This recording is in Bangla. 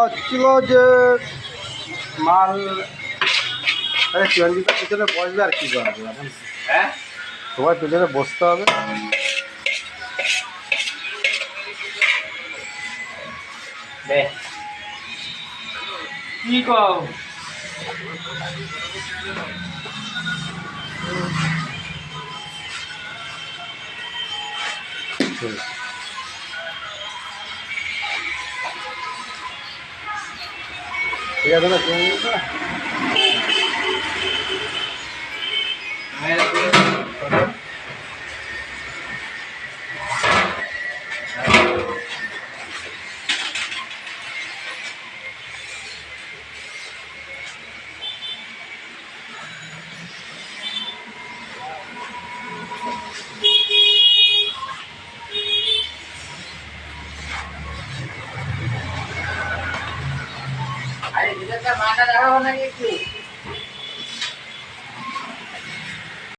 হচ্ছিল যে মাল চিরঞ্জিতের পিছনে বসবে আর কি করা যাবে এখন। হ্যাঁ সবার পিছনে বসতে হবে। কি কও ঠিক আছে না চিরঞ্জিত? আরে দিদার মাটা দেখাবো নাকি একটু